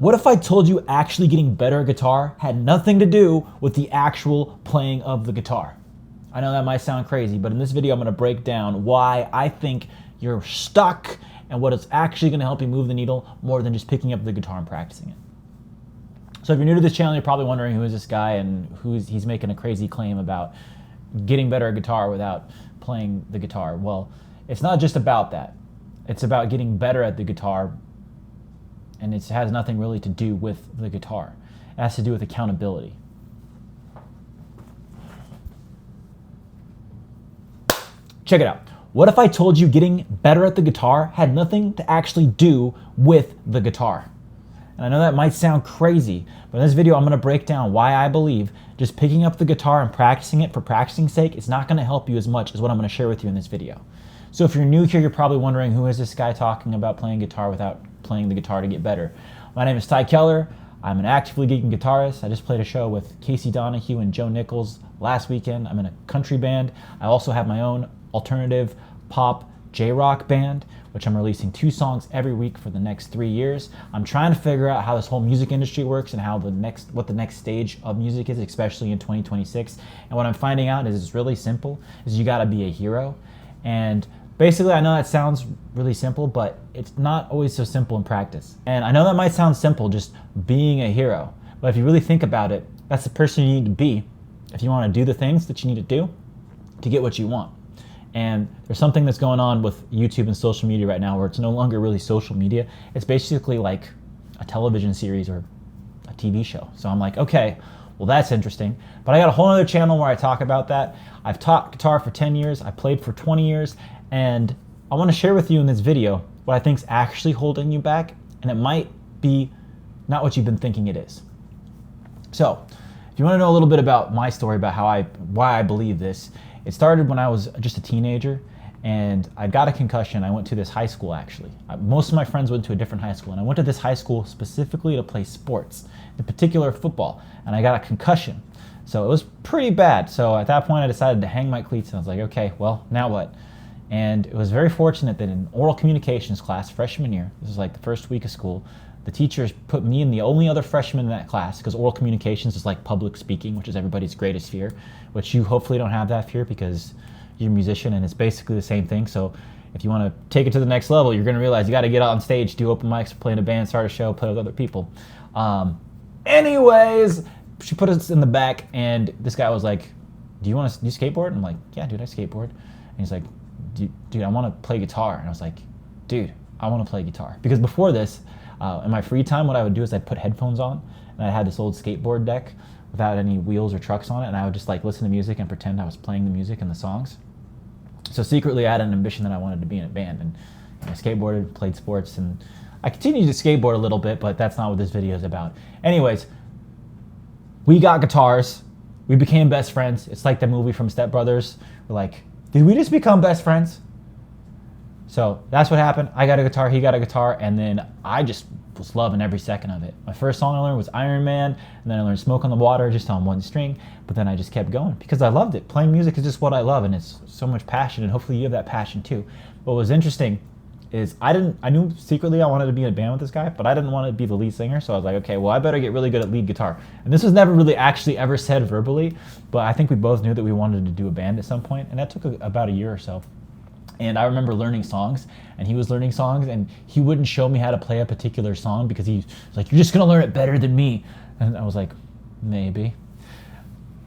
What if I told you actually getting better at guitar had nothing to do with the actual playing of the guitar? I know that might sound crazy, but in this video I'm going to break down why I think you're stuck and what is actually going to help you move the needle more than just picking up the guitar and practicing it. So if you're new to this channel, you're probably wondering who is this guy and he's making a crazy claim about getting better at guitar without playing the guitar. Well, it's not just about that. It's about getting better at the guitar, and it has nothing really to do with the guitar. It has to do with accountability. Check it out. What if I told you getting better at the guitar had nothing to actually do with the guitar? And I know that might sound crazy, but in this video I'm going to break down why I believe just picking up the guitar and practicing it for practicing's sake is not going to help you as much as what I'm going to share with you in this video. So if you're new here, you're probably wondering, who is this guy talking about playing guitar without playing the guitar to get better? My name is Ty Keller. I'm an actively geeking guitarist. I just played a show with Casey Donahue and Joe Nichols last weekend. I'm in a country band. I also have my own alternative pop J-rock band, which I'm releasing 2 songs every week for the next 3 years. I'm trying to figure out how this whole music industry works and how what the next stage of music is, especially in 2026. And what I'm finding out is it's really simple, is you gotta be a hero. And basically, I know that sounds really simple, but it's not always so simple in practice. And I know that might sound simple, just being a hero. But if you really think about it, that's the person you need to be if you wanna do the things that you need to do to get what you want. And there's something that's going on with YouTube and social media right now where it's no longer really social media. It's basically like a television series or a TV show. So I'm like, okay, well that's interesting. But I got a whole other channel where I talk about that. I've taught guitar for 10 years, I played for 20 years, and I want to share with you in this video what I think is actually holding you back, and it might be not what you've been thinking it is. So if you want to know a little bit about my story about why I believe this, it started when I was just a teenager and I got a concussion. I went to this high school actually. Most of my friends went to a different high school, and I went to this high school specifically to play sports, in particular football, and I got a concussion. So it was pretty bad. So at that point I decided to hang my cleats and I was like, okay, well, now what? And it was very fortunate that in oral communications class, freshman year, this was like the first week of school, the teachers put me and the only other freshman in that class, because oral communications is like public speaking, which is everybody's greatest fear, which you hopefully don't have that fear because you're a musician and it's basically the same thing. So if you want to take it to the next level, you're going to realize you got to get out on stage, do open mics, play in a band, start a show, play with other people. Anyways, she put us in the back and this guy was like, do you want to skateboard? And I'm like, yeah, dude, I skateboard. And he's like, dude, I want to play guitar. And I was like, dude, I want to play guitar. Because before this, in my free time, what I would do is I'd put headphones on, and I had this old skateboard deck without any wheels or trucks on it, and I would just like listen to music and pretend I was playing the music and the songs. So secretly I had an ambition that I wanted to be in a band, and I skateboarded, played sports, and I continued to skateboard a little bit, but that's not what this video is about. Anyways, we got guitars, we became best friends. It's like the movie from Step Brothers. We're like, did we just become best friends? So that's what happened. I got a guitar, he got a guitar, and then I just was loving every second of it. My first song I learned was Iron Man, and then I learned Smoke on the Water just on one string, but then I just kept going because I loved it. Playing music is just what I love, and it's so much passion, and hopefully you have that passion too. What was interesting is I knew secretly I wanted to be in a band with this guy, but I didn't want to be the lead singer, so I was like, okay, well I better get really good at lead guitar. And this was never really actually ever said verbally, but I think we both knew that we wanted to do a band at some point, and that took about a year or so. And I remember learning songs, and he was learning songs, and he wouldn't show me how to play a particular song because he was like, you're just gonna learn it better than me. And I was like, maybe,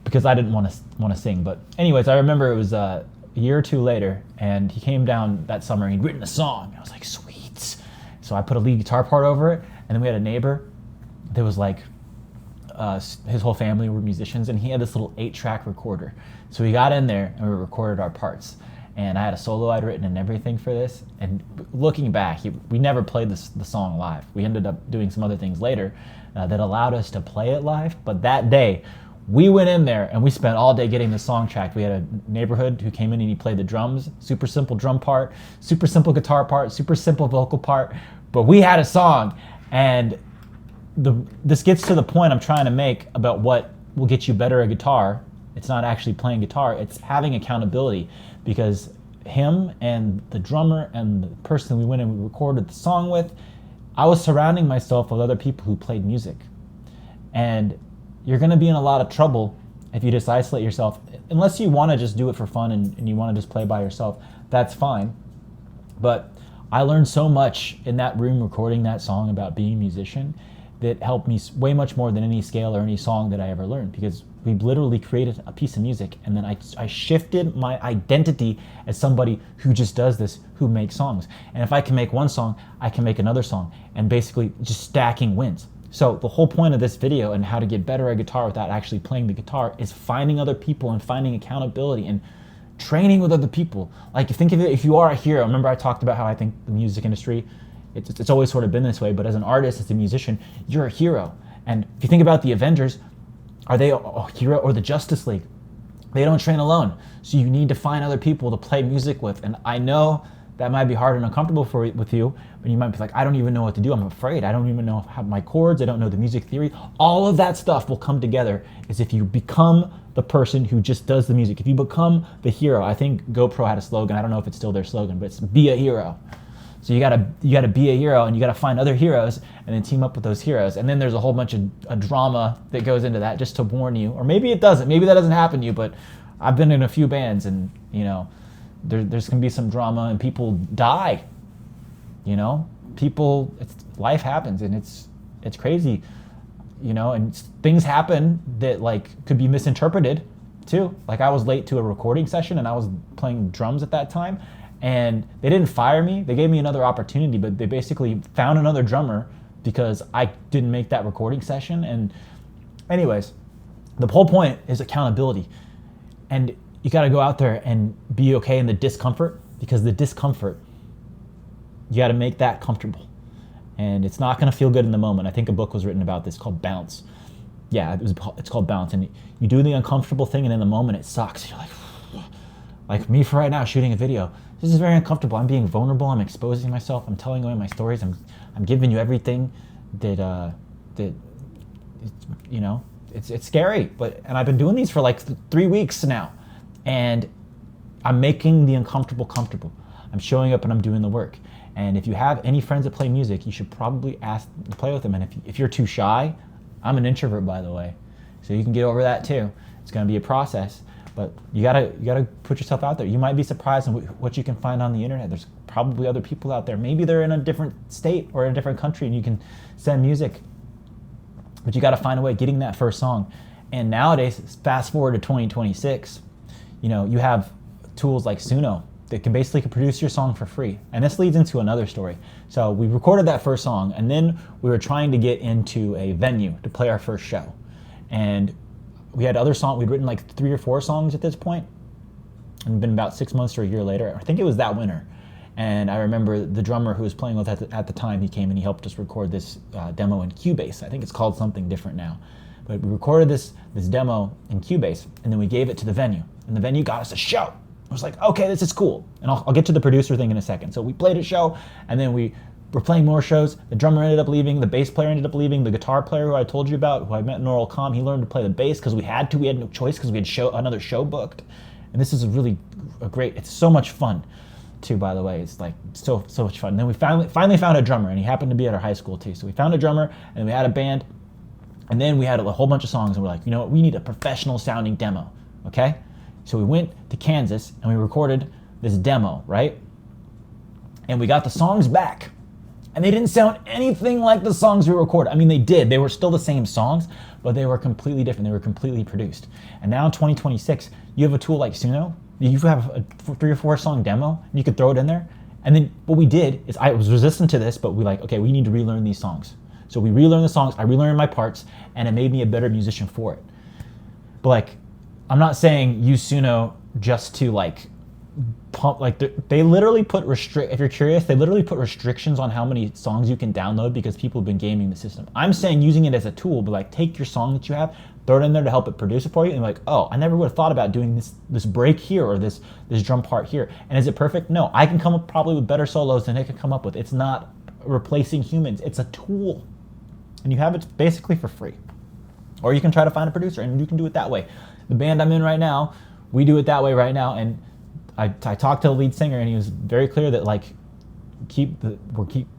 because I didn't want to sing. But anyways, I remember it was a year or two later, and he came down that summer, and he'd written a song. I was like, sweet. So I put a lead guitar part over it, and then we had a neighbor that was like, his whole family were musicians, and he had this little 8-track recorder. So we got in there, and we recorded our parts. And I had a solo I'd written and everything for this. And looking back, we never played the song live. We ended up doing some other things later that allowed us to play it live. But that day, we went in there and we spent all day getting the song tracked. We had a neighborhood who came in and he played the drums, super simple drum part, super simple guitar part, super simple vocal part. But we had a song. And this gets to the point I'm trying to make about what will get you better at guitar. It's not actually playing guitar, it's having accountability, because him and the drummer and the person we went and we recorded the song with, I was surrounding myself with other people who played music. And you're going to be in a lot of trouble if you just isolate yourself. Unless you want to just do it for fun and you want to just play by yourself, that's fine. But I learned so much in that room recording that song about being a musician that helped me way much more than any scale or any song that I ever learned, because we literally created a piece of music, and then I shifted my identity as somebody who just does this, who makes songs. And if I can make one song, I can make another song, and basically just stacking wins. So the whole point of this video and how to get better at guitar without actually playing the guitar is finding other people and finding accountability and training with other people. Like, think of it, if you are a hero, remember I talked about how I think the music industry, it's always sort of been this way, but as an artist, as a musician, you're a hero. And if you think about the Avengers, are they a hero? Or the Justice League? They don't train alone. So you need to find other people to play music with. And I know that might be hard and uncomfortable with you, but you might be like, I don't even know what to do. I'm afraid. I don't even know how my chords. I don't know the music theory. All of that stuff will come together is if you become the person who just does the music. If you become the hero. I think GoPro had a slogan. I don't know if it's still their slogan, but it's be a hero. So you gotta be a hero, and you gotta find other heroes and then team up with those heroes. And then there's a whole bunch of a drama that goes into that, just to warn you. Or maybe it doesn't. Maybe that doesn't happen to you, but I've been in a few bands, and there's gonna be some drama and people die. Life happens, and it's crazy. And things happen that could be misinterpreted too. Like, I was late to a recording session and I was playing drums at that time, and they didn't fire me. They gave me another opportunity, but they basically found another drummer because I didn't make that recording session. And anyways, the whole point is accountability. And you got to go out there and be okay in the discomfort, because the discomfort, you got to make that comfortable. And it's not going to feel good in the moment. I think a book was written about this called Bounce. Yeah, it's called Bounce. And you do the uncomfortable thing, and in the moment it sucks. You're like me for right now, shooting a video. This is very uncomfortable. I'm being vulnerable. I'm exposing myself. I'm telling away my stories. I'm giving you everything that it's scary. And I've been doing these for 3 weeks now, and I'm making the uncomfortable comfortable. I'm showing up and I'm doing the work. And if you have any friends that play music, you should probably ask to play with them. And if you're too shy, I'm an introvert, by the way, so you can get over that too. It's going to be a process, but you gotta put yourself out there. You might be surprised in what you can find on the internet. There's probably other people out there. Maybe they're in a different state or in a different country, and you can send music. But you got to find a way of getting that first song. And nowadays, fast forward to 2026, you have tools like Suno that can basically produce your song for free. And this leads into another story. So we recorded that first song, and then we were trying to get into a venue to play our first show. And we had other songs. We'd written 3 or 4 songs at this point, and been about 6 months or a year later. I think it was that winter. And I remember the drummer who was playing with at the time, he came and he helped us record this demo in Cubase. I think it's called something different now. But we recorded this demo in Cubase, and then we gave it to the venue. And the venue got us a show. I was like, okay, this is cool. And I'll get to the producer thing in a second. So we played a show, and then we were playing more shows. The drummer ended up leaving. The bass player ended up leaving. The guitar player who I told you about, who I met in Oral Com, he learned to play the bass because we had to. We had no choice because we had another show booked. And this is really great. It's so much fun too, by the way. It's so much fun. And then we finally found a drummer, and he happened to be at our high school too. So we found a drummer, and we had a band, and then we had a whole bunch of songs, and we're like, you know what, we need a professional sounding demo, okay? So we went to Kansas and we recorded this demo, right? And we got the songs back, and they didn't sound anything like the songs we recorded. I mean, they did. They were still the same songs, but they were completely different. They were completely produced. And now in 2026, you have a tool like Suno. You have a 3 or 4 song demo, and you could throw it in there. And then what we did is, I was resistant to this, but okay, we need to relearn these songs. So we relearned the songs, I relearned my parts, and it made me a better musician for it. But I'm not saying use Suno just to pump, they literally put if you're curious, they literally put restrictions on how many songs you can download because people have been gaming the system. I'm saying using it as a tool, but take your song that you have, throw it in there to help it produce it for you, and oh, I never would have thought about doing this break here or this drum part here. And is it perfect? No, I can come up probably with better solos than it can come up with. It's not replacing humans, it's a tool. And you have it basically for free. Or you can try to find a producer, and you can do it that way. The band I'm in right now, we do it that way right now, and I talked to the lead singer, and he was very clear that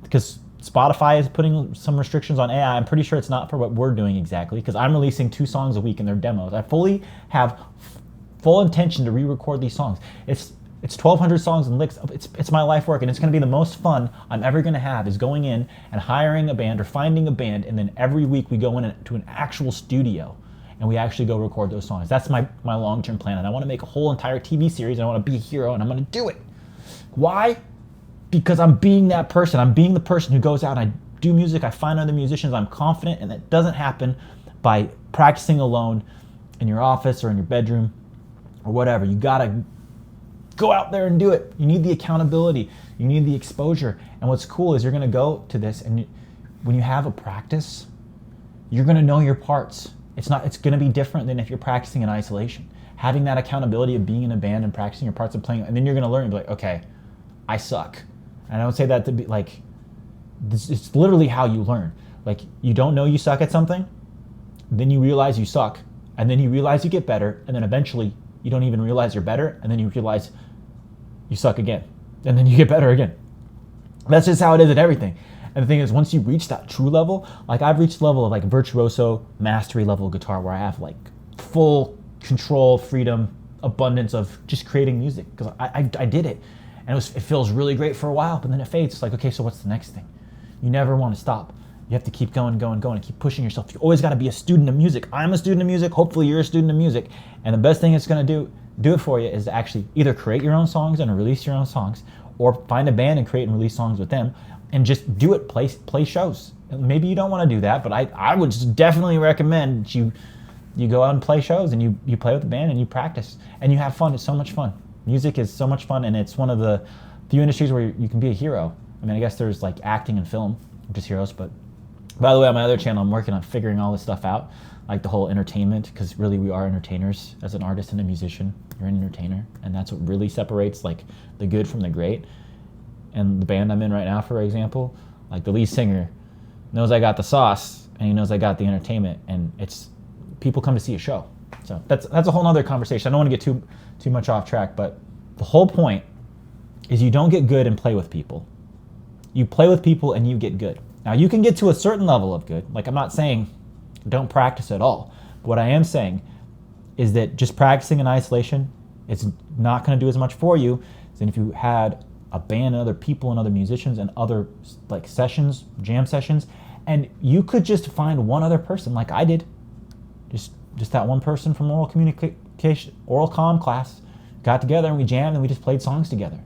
because Spotify is putting some restrictions on AI. I'm pretty sure it's not for what we're doing exactly, because I'm releasing 2 songs a week in their demos. I fully have full intention to re-record these songs. It's 1,200 songs and licks. It's my life work, and it's going to be the most fun I'm ever going to have, is going in and hiring a band or finding a band, and then every week we go into an actual studio and we actually go record those songs. That's my long-term plan, and I want to make a whole entire TV series, and I want to be a hero, and I'm going to do it. Why? Because I'm being that person. I'm being the person who goes out and I do music, I find other musicians, I'm confident, and that doesn't happen by practicing alone in your office or in your bedroom or whatever. You gotta go out there and do it. You need the accountability, you need the exposure. And what's cool is you're gonna go to this, and when you have a practice, you're gonna know your parts. It's gonna be different than if you're practicing in isolation. Having that accountability of being in a band and practicing your parts and playing, and then you're gonna learn and be like, okay, I suck. And I don't say that to be like, it's literally how you learn. Like, you don't know you suck at something, then you realize you suck, and then you realize you get better, and then eventually you don't even realize you're better, and then you realize you suck again, and then you get better again. That's just how it is at everything. And the thing is, once you reach that true level, like I've reached the level of like virtuoso mastery level guitar, where I have like full control, freedom, abundance of just creating music, because I did it. And it feels really great for a while, but then it fades. It's like, okay, so what's the next thing? You never want to stop. You have to keep going, and keep pushing yourself. You always got to be a student of music. I'm a student of music. Hopefully you're a student of music. And the best thing it's going to do it for you is to actually either create your own songs and release your own songs, or find a band and create and release songs with them, and just do it, play shows. Maybe you don't want to do that, but I would definitely recommend you go out and play shows, and you play with the band and you practice and you have fun. It's so much fun. Music is so much fun, and it's one of the few industries where you can be a hero. I mean, I guess there's like acting and film, which is heroes, but by the way, on my other channel, I'm working on figuring all this stuff out, like the whole entertainment, because really we are entertainers. As an artist and a musician, you're an entertainer, and that's what really separates like the good from the great. And the band I'm in right now, for example, like the lead singer knows I got the sauce, and he knows I got the entertainment, and it's people come to see a show. So that's a whole nother conversation. I don't want to get too much off track, but the whole point is you don't get good and play with people. You play with people and you get good. Now you can get to a certain level of good. Like, I'm not saying don't practice at all. But what I am saying is that just practicing in isolation, it's not going to do as much for you as if you had a band and other people and other musicians and other like sessions, jam sessions, and you could just find one other person like I did. Just that one person from oral comm class got together and we jammed and we just played songs together.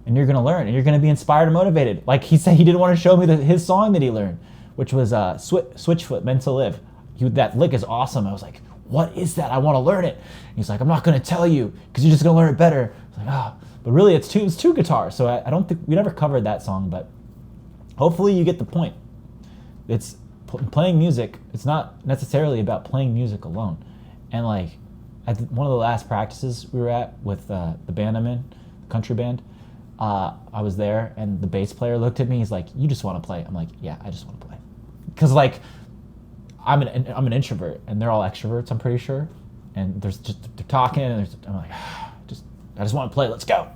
And you're going to learn, and you're going to be inspired and motivated. Like he said, he didn't want to show me his song that he learned, which was Switchfoot, Meant to Live. That lick is awesome. I was like, what is that? I want to learn it. And he's like, I'm not going to tell you because you're just going to learn it better. I was like, oh. But really, it's two guitars. So I don't think we never covered that song, but hopefully you get the point. It's playing music. It's not necessarily about playing music alone. And like one of the last practices we were at with the band I'm in, the country band, I was there and the bass player looked at me. He's like, "You just want to play?" I'm like, "Yeah, I just want to play." Because like I'm an introvert and they're all extroverts, I'm pretty sure. And they're talking and I'm like, I just want to play. Let's go.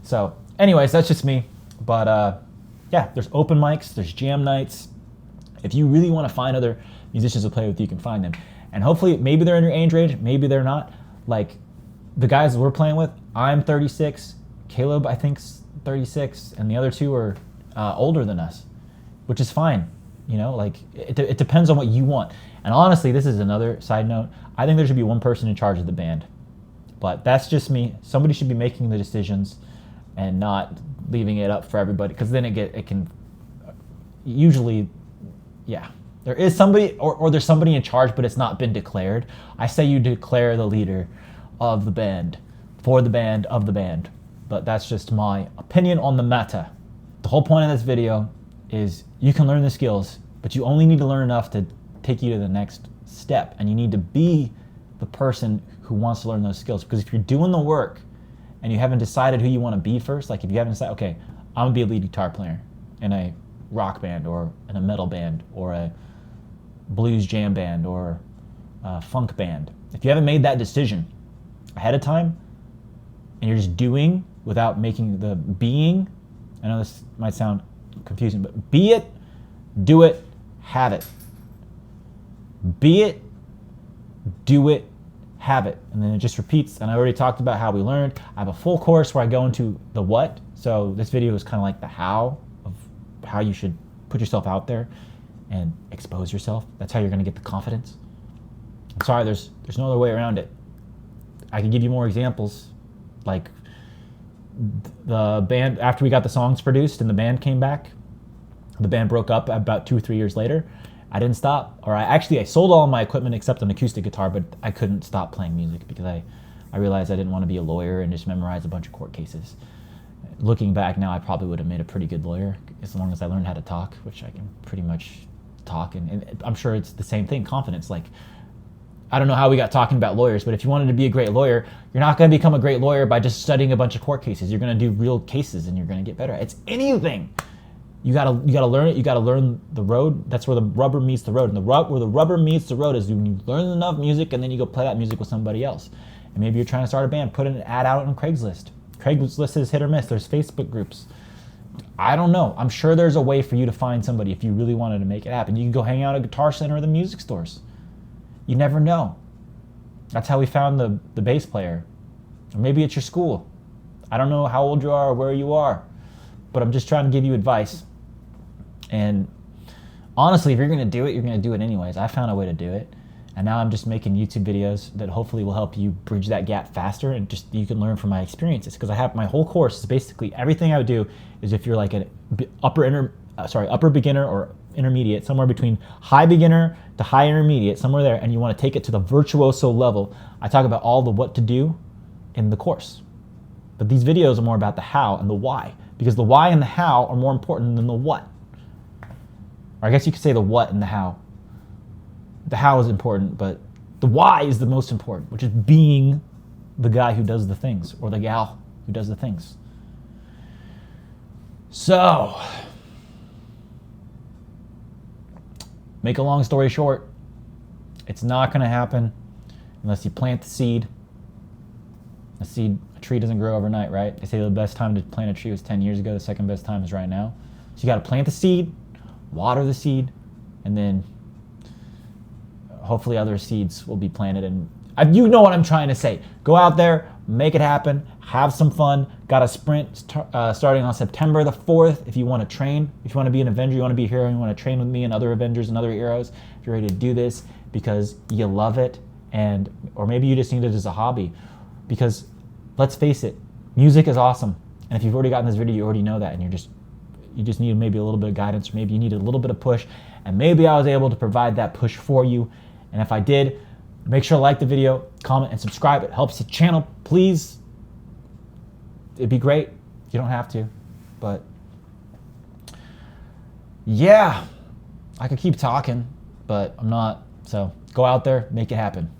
So, anyways, that's just me. But yeah, there's open mics, there's jam nights. If you really want to find other musicians to play with, you can find them. And hopefully, maybe they're in your age range, maybe they're not. Like the guys we're playing with, I'm 36, Caleb I think's 36, and the other two are older than us, which is fine. You know, like it depends on what you want. And honestly, this is another side note. I think there should be one person in charge of the band, but that's just me. Somebody should be making the decisions and not leaving it up for everybody, because then it can usually, yeah. There is somebody, or there's somebody in charge, but it's not been declared. I say you declare the leader of the band, for the band, of the band. But that's just my opinion on the matter. The whole point of this video is you can learn the skills, but you only need to learn enough to take you to the next step. And you need to be the person who wants to learn those skills. Because if you're doing the work and you haven't decided who you want to be first, like if you haven't decided, okay, I'm going to be a lead guitar player in a rock band or in a metal band or a blues jam band or a funk band. If you haven't made that decision ahead of time and you're just doing without making the being, I know this might sound confusing, but be it, do it, have it. Be it, do it, have it. And then it just repeats. And I already talked about how we learned. I have a full course where I go into the what. So this video is kind of like the how of how you should put yourself out there and expose yourself. That's how you're going to get the confidence. I'm sorry, there's no other way around it. I can give you more examples, like the band, after we got the songs produced and the band came back, the band broke up about 2 or 3 years later. I didn't stop, or I sold all my equipment except an acoustic guitar, but I couldn't stop playing music because I realized I didn't want to be a lawyer and just memorize a bunch of court cases. Looking back now, I probably would have made a pretty good lawyer as long as I learned how to talk, which I can pretty much talk. And I'm sure it's the same thing, confidence. Like, I don't know how we got talking about lawyers, but if you wanted to be a great lawyer, you're not going to become a great lawyer by just studying a bunch of court cases. You're going to do real cases and you're going to get better. It's anything. You gotta learn it. You gotta learn the road. That's where the rubber meets the road. And where the rubber meets the road is when you learn enough music and then you go play that music with somebody else. And maybe you're trying to start a band. Put an ad out on Craigslist. Craigslist is hit or miss. There's Facebook groups. I don't know. I'm sure there's a way for you to find somebody if you really wanted to make it happen. You can go hang out at Guitar Center or the music stores. You never know. That's how we found the bass player. Or maybe it's your school. I don't know how old you are or where you are, but I'm just trying to give you advice. And honestly, if you're going to do it, you're going to do it anyways. I found a way to do it. And now I'm just making YouTube videos that hopefully will help you bridge that gap faster, and just you can learn from my experiences, because I have my whole course is basically everything I would do is if you're like an upper beginner or intermediate, somewhere between high beginner to high intermediate, somewhere there, and you want to take it to the virtuoso level. I talk about all the what to do in the course. But these videos are more about the how and the why, because the why and the how are more important than the what. Or I guess you could say the what and the how. The how is important, but the why is the most important, which is being the guy who does the things, or the gal who does the things. So, make a long story short, it's not going to happen unless you plant the seed. A tree doesn't grow overnight, right? They say the best time to plant a tree was 10 years ago. The second best time is right now. So you got to plant the seed, water the seed, and then hopefully other seeds will be planted. And you know what I'm trying to say. Go out there, make it happen, have some fun. Got a sprint starting on September the 4th. If you want to train, if you want to be an Avenger, you want to be a hero, you want to train with me and other Avengers and other heroes, if you're ready to do this because you love it, or maybe you just need it as a hobby. Because let's face it, music is awesome. And if you've already gotten this video, you already know that, and you just need maybe a little bit of guidance, or maybe you need a little bit of push, and maybe I was able to provide that push for you. And if I did, make sure to like the video, comment, and subscribe. It helps the channel, please. It'd be great. You don't have to, but yeah, I could keep talking, but I'm not. So go out there, make it happen.